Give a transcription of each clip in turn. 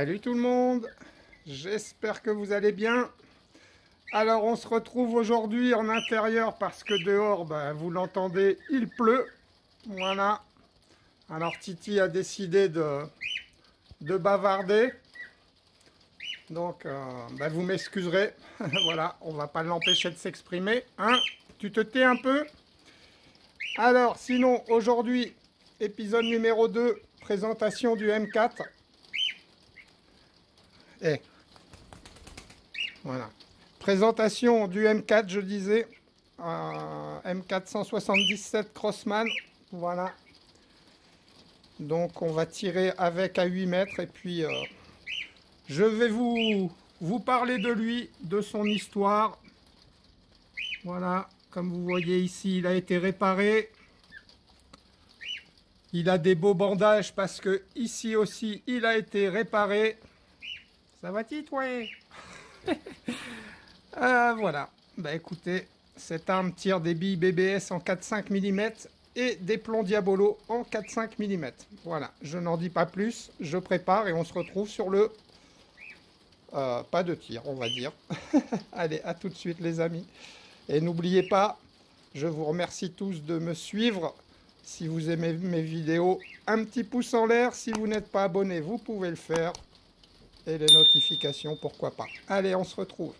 Salut tout le monde, j'espère que vous allez bien. Alors on se retrouve aujourd'hui en intérieur parce que dehors, vous l'entendez, il pleut. Voilà. Alors Titi a décidé de bavarder. Donc vous m'excuserez. Voilà, on va pas l'empêcher de s'exprimer. Hein? Tu te tais un peu? Alors sinon aujourd'hui, épisode numéro 2, présentation du M4. Voilà. Présentation du M4, je disais. M477 Crossman. Voilà. Donc on va tirer avec à 8 mètres. Et puis je vais vous parler de lui, de son histoire. Voilà. Comme vous voyez ici, il a été réparé. Il a des beaux bandages parce que ici aussi, il a été réparé. Ça va-t-il, toi? Voilà. Écoutez, cette arme tire des billes BBS en 4,5 mm et des plombs Diabolo en 4,5 mm. Voilà, je n'en dis pas plus, je prépare et on se retrouve sur le... pas de tir, on va dire. Allez, à tout de suite les amis. Et n'oubliez pas, je vous remercie tous de me suivre. Si vous aimez mes vidéos, un petit pouce en l'air. Si vous n'êtes pas abonné, vous pouvez le faire. Et les notifications, pourquoi pas. Allez, on se retrouve.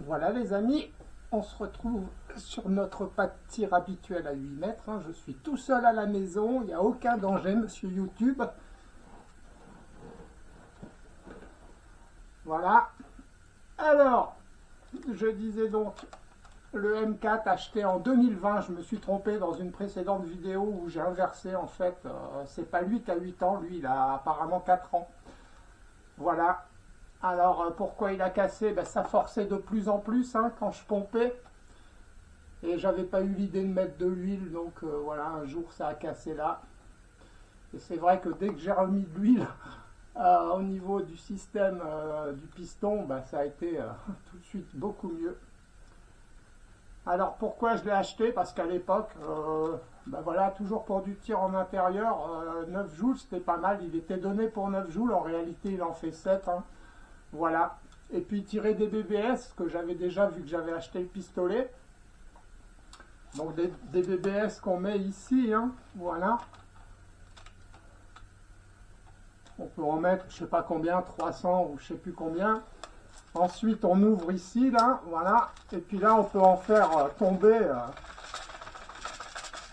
Voilà les amis, on se retrouve sur notre pas de tir habituel à 8 mètres. Je suis tout seul à la maison, il n'y a aucun danger, monsieur YouTube. Voilà. Alors, je disais donc, le M4 acheté en 2020, je me suis trompé dans une précédente vidéo où j'ai inversé en fait. C'est pas lui qui a 8 ans, lui il a apparemment 4 ans. Voilà. Alors, pourquoi il a cassé? Ça forçait de plus en plus quand je pompais. Et j'avais pas eu l'idée de mettre de l'huile. Donc, voilà, un jour, ça a cassé là. Et c'est vrai que dès que j'ai remis de l'huile au niveau du système du piston, ça a été tout de suite beaucoup mieux. Alors, pourquoi je l'ai acheté? Parce qu'à l'époque, voilà, toujours pour du tir en intérieur, 9 joules, c'était pas mal. Il était donné pour 9 joules. En réalité, il en fait 7. Voilà. Et puis tirer des BBS que j'avais déjà vu que j'avais acheté le pistolet. Donc des BBS qu'on met ici. Voilà. On peut en mettre je sais pas combien, 300 ou je sais plus combien. Ensuite on ouvre ici là. Voilà. Et puis là on peut en faire tomber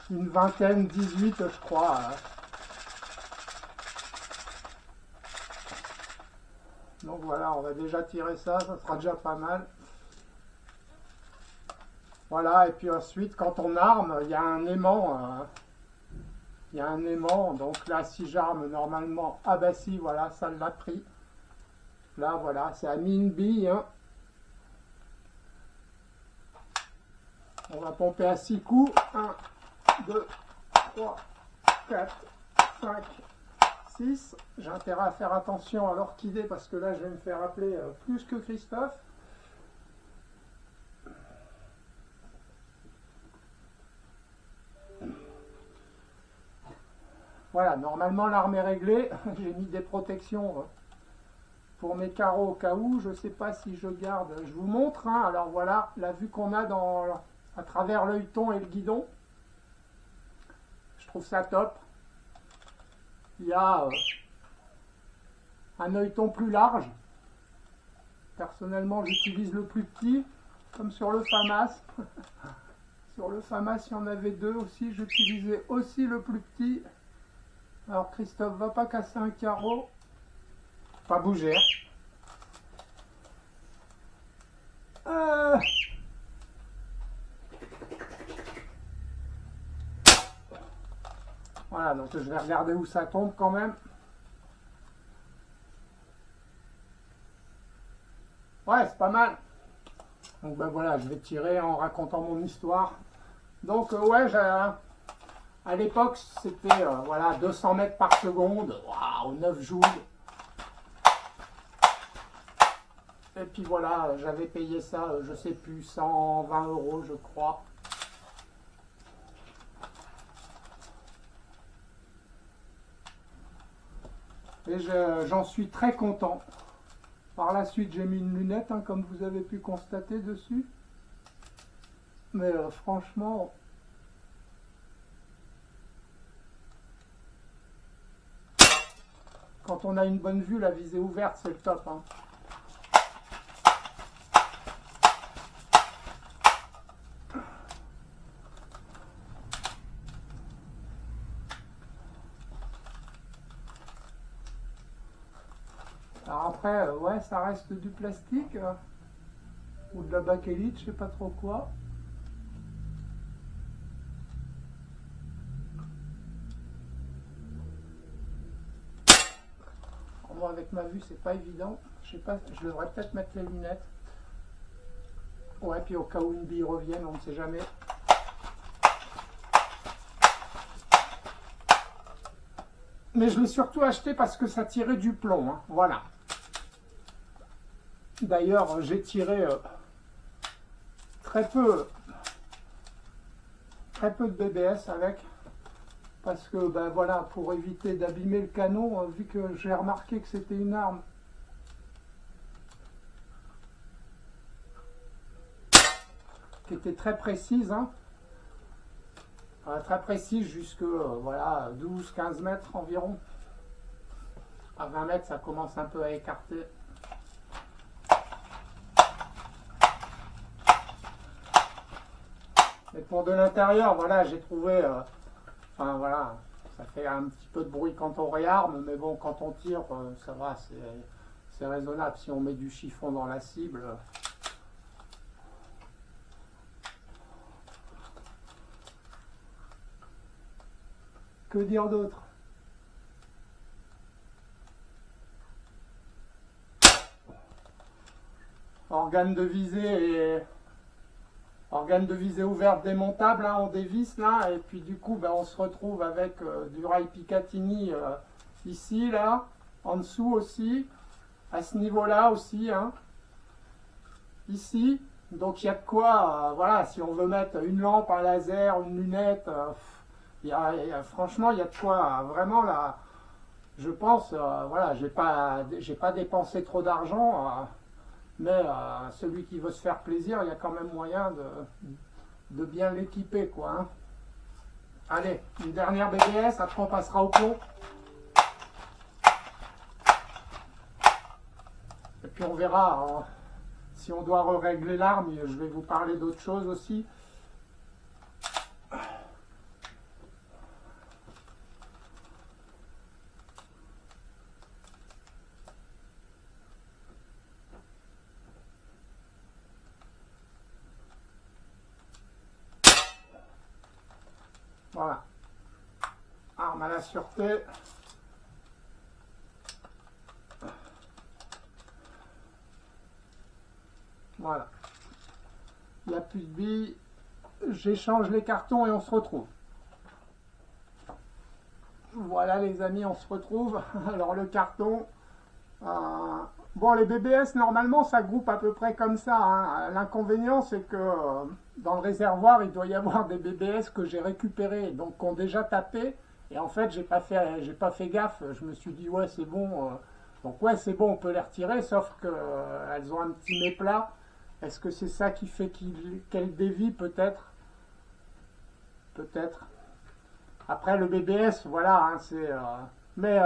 une vingtaine, 18 je crois. Donc voilà, on va déjà tirer ça, ça sera déjà pas mal. Voilà, et puis ensuite, quand on arme, il y a un aimant. Il y a un aimant, donc là, si j'arme normalement, si, voilà, ça l'a pris. Là, voilà, ça a mis une bille. On va pomper à 6 coups. 1, 2, 3, 4, 5, 6. J'ai intérêt à faire attention à l'orchidée parce que là je vais me faire appeler plus que Christophe. Voilà, normalement l'arme est réglée. J'ai mis des protections pour mes carreaux au cas où. Je ne sais pas si je garde. Je vous montre. Alors voilà la vue qu'on a à travers l'œilleton et le guidon. Je trouve ça top. Il y a un œilleton plus large. Personnellement, j'utilise le plus petit, comme sur le FAMAS. Sur le FAMAS, il y en avait 2 aussi. J'utilisais aussi le plus petit. Alors, Christophe, va pas casser un carreau. Pas bouger. Voilà, donc je vais regarder où ça tombe quand même. Ouais, c'est pas mal. Donc voilà, je vais tirer en racontant mon histoire. Donc ouais, à l'époque c'était voilà 200 mètres par seconde. Waouh, 9 joules. Et puis voilà, j'avais payé ça, je sais plus, 120 € je crois. Et j'en suis très content. Par la suite, j'ai mis une lunette, hein, comme vous avez pu constater dessus. Mais franchement, quand on a une bonne vue, la visée ouverte, c'est le top, hein. Alors après, ouais, ça reste du plastique ou de la bakélite, je sais pas trop quoi. Moi, avec ma vue, c'est pas évident. Je sais pas, je devrais peut-être mettre les lunettes. Ouais, puis au cas où une bille revienne, on ne sait jamais. Mais je l'ai surtout acheté parce que ça tirait du plomb, hein. Voilà. D'ailleurs, j'ai tiré très peu de BBS avec. Parce que, ben voilà, pour éviter d'abîmer le canon, vu que j'ai remarqué que c'était une arme qui était très précise, hein. Très précise jusque voilà, 12-15 mètres environ. À 20 mètres, ça commence un peu à écarter. Mais pour de l'intérieur, voilà, j'ai trouvé... enfin voilà, ça fait un petit peu de bruit quand on réarme, mais bon, quand on tire, ça va, c'est raisonnable. Si on met du chiffon dans la cible... Que dire d'autre? Organe de visée ouverte démontable, hein, on dévisse là, et puis du coup ben, on se retrouve avec du rail Picatinny ici, là, en dessous aussi, à ce niveau-là aussi, hein, ici. Donc il y a de quoi, voilà, si on veut mettre une lampe, un laser, une lunette, franchement il y a de quoi, vraiment là, je pense, voilà, j'ai pas dépensé trop d'argent. Mais celui qui veut se faire plaisir, il y a quand même moyen de bien l'équiper, quoi, hein. Allez, une dernière BBS, après on passera au plomb. Et puis on verra si on doit régler l'arme. Je vais vous parler d'autre chose aussi. Voilà. Arme à la sûreté. Voilà. Il n'y a plus de billes. J'échange les cartons et on se retrouve. Voilà les amis, on se retrouve. Alors le carton. Bon, les BBS, normalement, ça groupe à peu près comme ça, hein. L'inconvénient, c'est que dans le réservoir, il doit y avoir des BBS que j'ai récupérés, donc qui ont déjà tapé. Et en fait, j'ai pas fait gaffe. Je me suis dit, ouais, c'est bon. Donc, ouais, c'est bon, on peut les retirer, sauf qu'elles ont un petit méplat. Est-ce que c'est ça qui fait qu'elles dévient? Peut-être. Peut-être. Après, le BBS, voilà, hein, c'est... mais...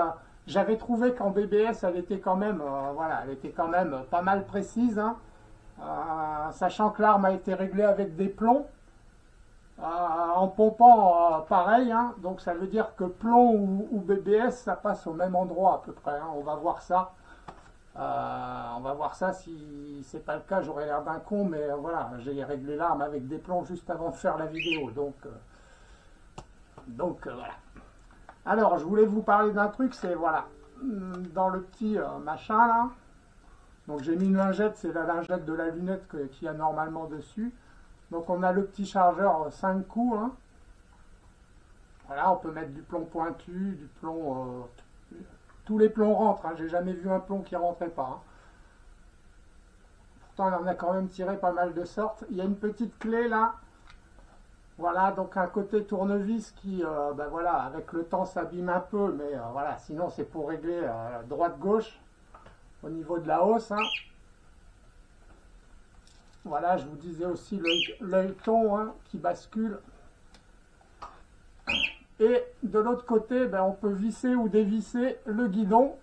j'avais trouvé qu'en BBS, elle était quand même, voilà, elle était quand même pas mal précise, hein, sachant que l'arme a été réglée avec des plombs, en pompant pareil, hein, donc ça veut dire que plomb ou BBS, ça passe au même endroit à peu près, hein, on va voir ça. On va voir ça, si c'est pas le cas, j'aurais l'air d'un con, mais voilà, j'ai réglé l'arme avec des plombs juste avant de faire la vidéo, donc voilà. Alors, je voulais vous parler d'un truc, c'est, voilà, dans le petit machin, là, donc j'ai mis une lingette, c'est la lingette de la lunette qu'il y a normalement dessus. Donc on a le petit chargeur 5 coups, hein. Voilà, on peut mettre du plomb pointu, du plomb... tous les plombs rentrent, hein. J'ai jamais vu un plomb qui rentrait pas, hein. Pourtant, on en a quand même tiré pas mal de sortes. Il y a une petite clé, là, Voilà, donc un côté tournevis qui, ben voilà, avec le temps s'abîme un peu, mais voilà, sinon c'est pour régler droite-gauche au niveau de la hausse, hein. Voilà, je vous disais aussi l'œilleton, hein, qui bascule. Et de l'autre côté, ben, on peut visser ou dévisser le guidon.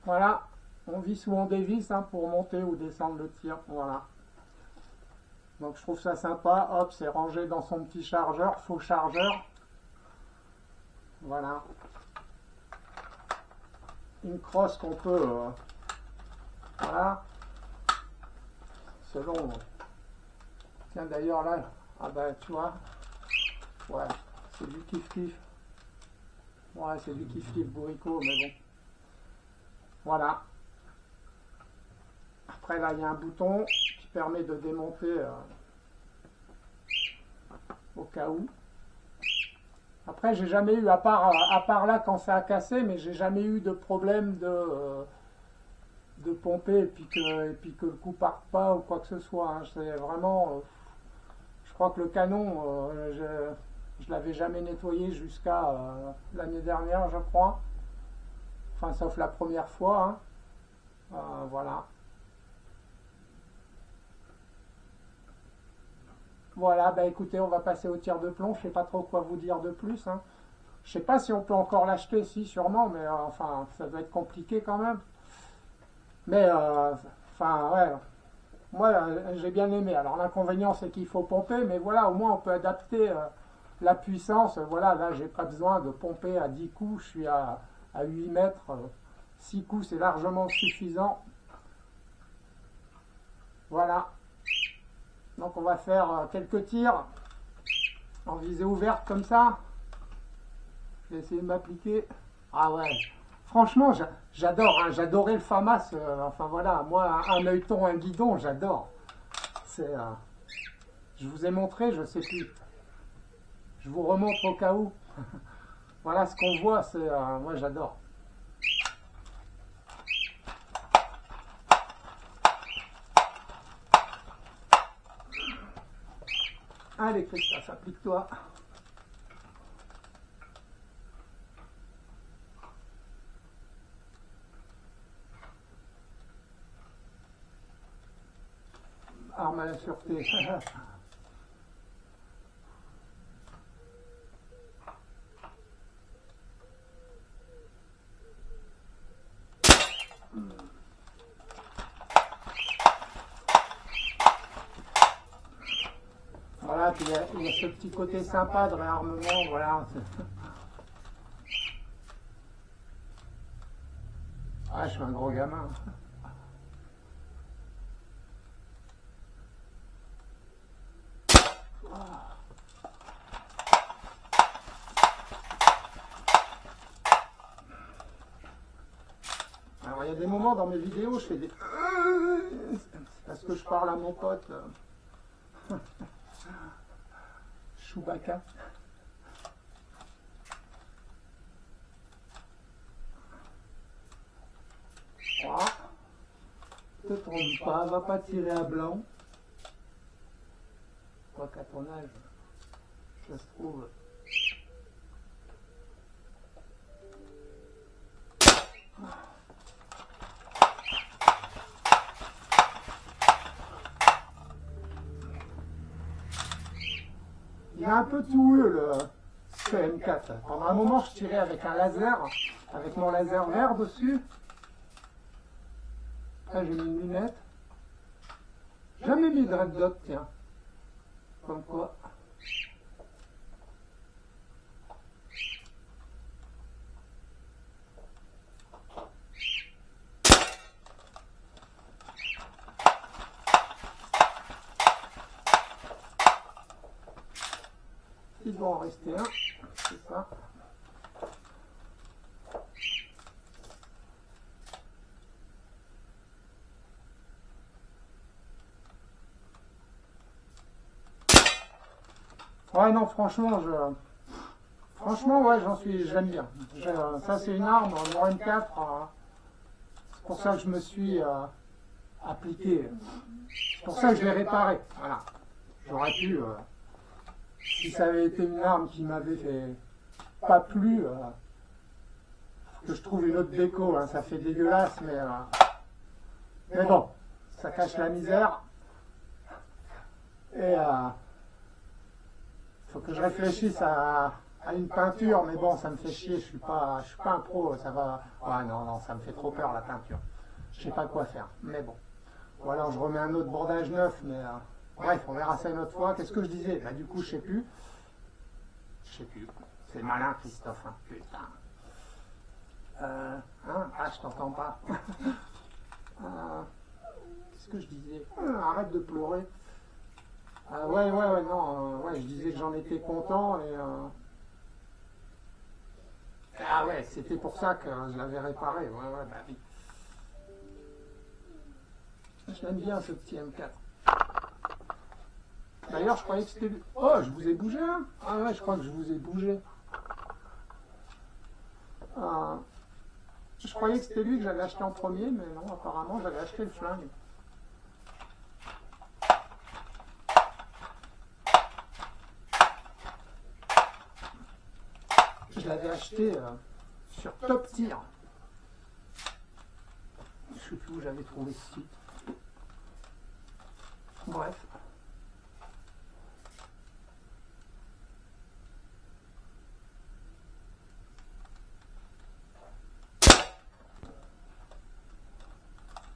Voilà, on visse ou on dévisse, hein, pour monter ou descendre le tir. Voilà. Donc je trouve ça sympa. Hop, c'est rangé dans son petit chargeur, faux chargeur. Voilà. Une crosse qu'on peut... voilà. Selon... tiens d'ailleurs là, ah ben tu vois, ouais, c'est du kiff-kiff. Ouais, c'est du kiff-kiff bourricot, mais bon. Voilà. Après là, il y a un bouton qui permet de démonter au cas où. Après, j'ai jamais eu, à part là quand ça a cassé, mais j'ai jamais eu de problème de pomper et puis que le coup parte pas ou quoi que ce soit, hein. C'est vraiment, je crois que le canon, je l'avais jamais nettoyé jusqu'à l'année dernière, je crois. Enfin, sauf la première fois, hein. Voilà. Voilà, bah écoutez, on va passer au tir de plomb. Je sais pas trop quoi vous dire de plus, hein. Je sais pas si on peut encore l'acheter, si sûrement, mais enfin, ça doit être compliqué quand même. Mais enfin, ouais, moi j'ai bien aimé. Alors l'inconvénient c'est qu'il faut pomper, mais voilà, au moins on peut adapter la puissance. Voilà, là j'ai pas besoin de pomper à 10 coups, je suis à 8 mètres. 6 coups c'est largement suffisant. Voilà. Donc on va faire quelques tirs en visée ouverte comme ça. Je vais essayer de m'appliquer. Ah ouais, franchement j'adore, hein, j'adorais le FAMAS. Enfin voilà, moi un œilleton, un guidon, j'adore. C'est, je vous ai montré, je sais plus. Je vous remontre au cas où. Voilà ce qu'on voit, c'est, moi j'adore. Allez Christophe, applique-toi. Arme à la sûreté. Voilà, puis il y a ce petit côté sympa de réarmement, voilà. Ah, je suis un gros gamin. Alors, il y a des moments dans mes vidéos, je fais des... C'est parce que je parle à mon pote. Chewbacca. Voilà. Te trompe pas, va pas tirer à blanc. Quoi qu'à ton âge, ça se trouve... Il est un peu toueux ce M4. Pendant un moment, je tirais avec un laser, avec mon laser vert dessus. Là, j'ai mis une lunette. Jamais mis de red dot, tiens. Comme quoi. Il doit en rester un, c'est ça. Ouais, non, franchement, franchement, ouais, j'aime bien. Ça, c'est une arme, mon M4, c'est pour ça que je me suis appliqué. C'est pour ça que je l'ai réparé, voilà. J'aurais pu, si ça avait été une arme qui m'avait fait pas plu, que je trouve une autre déco, hein, ça fait dégueulasse, mais bon, ça cache la misère. Et faut que je réfléchisse à une peinture, mais bon, ça me fait chier, je suis pas un pro, ça va. Ouais, non, ça me fait trop peur la peinture. Je sais pas quoi faire, mais bon. Ou alors je remets un autre bordage neuf, mais bref, on verra ça une autre fois. Qu'est-ce que je disais? Bah du coup, je sais plus. Je sais plus. C'est malin, Christophe, hein. Putain. Hein? Ah, je t'entends pas. Qu'est-ce que je disais? Arrête de pleurer. Ouais, non, ouais, je disais que j'en étais content et ah ouais, c'était pour ça que je l'avais réparé. Ouais, bah oui. Je l'aime bien ce petit M4. D'ailleurs, je croyais que c'était lui. Oh, je vous ai bougé, hein? Ah ouais, je crois que je vous ai bougé. Je croyais que c'était lui que j'avais acheté en premier, mais non, apparemment, j'avais acheté le flingue. Je l'avais acheté sur Top Tier. Je ne sais plus où j'avais trouvé ce site. Bref.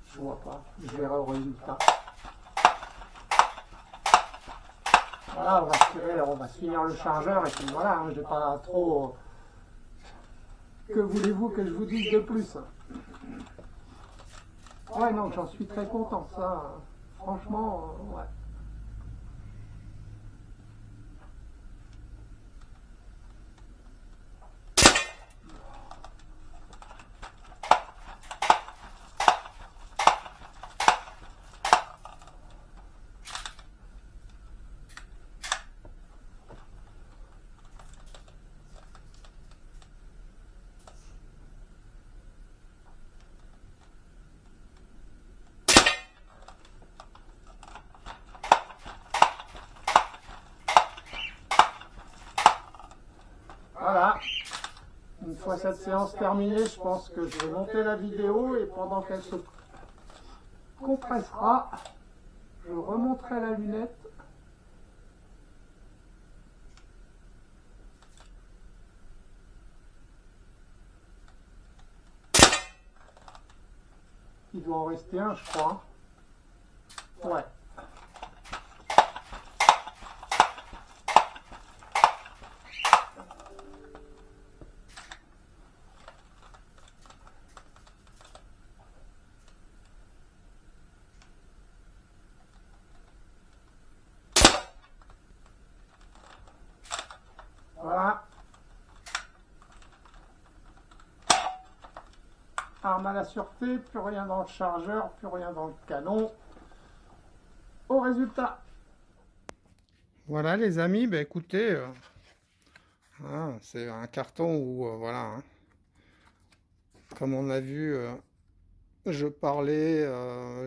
Je vois pas. Je verrai au résultat. Voilà, on va se finir le chargeur et puis voilà, hein, je n'ai pas trop. Que voulez-vous que je vous dise de plus? Ouais, non, j'en suis très content, ça. Franchement, ouais. Voilà. Une fois cette séance terminée, je pense que je vais monter la vidéo et pendant qu'elle se compressera, je remonterai la lunette. Il doit en rester un, je crois. Ouais. Voilà. Arme à la sûreté, plus rien dans le chargeur, plus rien dans le canon. Au résultat. Voilà les amis, bah écoutez, hein, c'est un carton où, voilà, hein, comme on a vu, je parlais,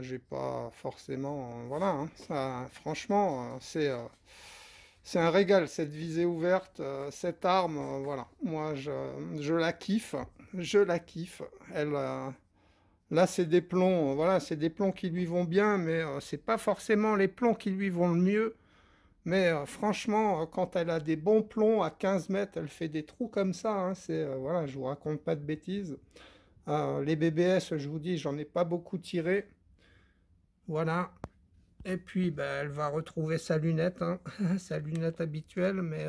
j'ai pas forcément, voilà, hein, ça, franchement, c'est un régal, cette visée ouverte, cette arme, voilà, moi je la kiffe, elle, là c'est des plombs, voilà, c'est des plombs qui lui vont bien, mais c'est pas forcément les plombs qui lui vont le mieux, mais franchement, quand elle a des bons plombs à 15 mètres, elle fait des trous comme ça, hein, voilà, je vous raconte pas de bêtises. Les BBS, je vous dis, j'en ai pas beaucoup tiré, voilà. Et puis, ben, elle va retrouver sa lunette, hein, sa lunette habituelle, mais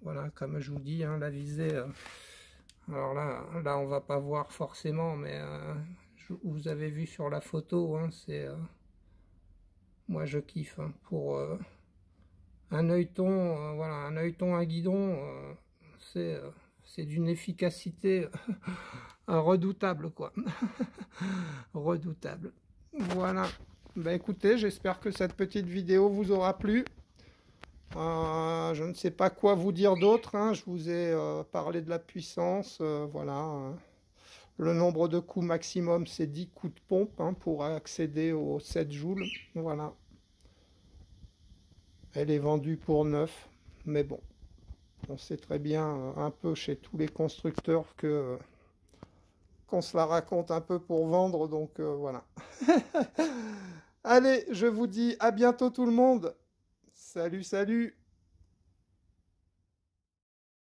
voilà, comme je vous dis, hein, la visée. Alors là, on va pas voir forcément, mais vous avez vu sur la photo, hein, moi je kiffe, hein, pour un œilleton, voilà, un œilleton à guidon, c'est d'une efficacité redoutable, quoi, redoutable. Voilà. Bah écoutez, j'espère que cette petite vidéo vous aura plu. Je ne sais pas quoi vous dire d'autre, hein. Je vous ai parlé de la puissance, voilà. Le nombre de coups maximum, c'est 10 coups de pompe, hein, pour accéder aux 7 joules. Voilà. Elle est vendue pour neuf, mais bon, on sait très bien un peu chez tous les constructeurs que qu'on se la raconte un peu pour vendre, donc voilà. Allez, je vous dis à bientôt tout le monde. Salut, salut.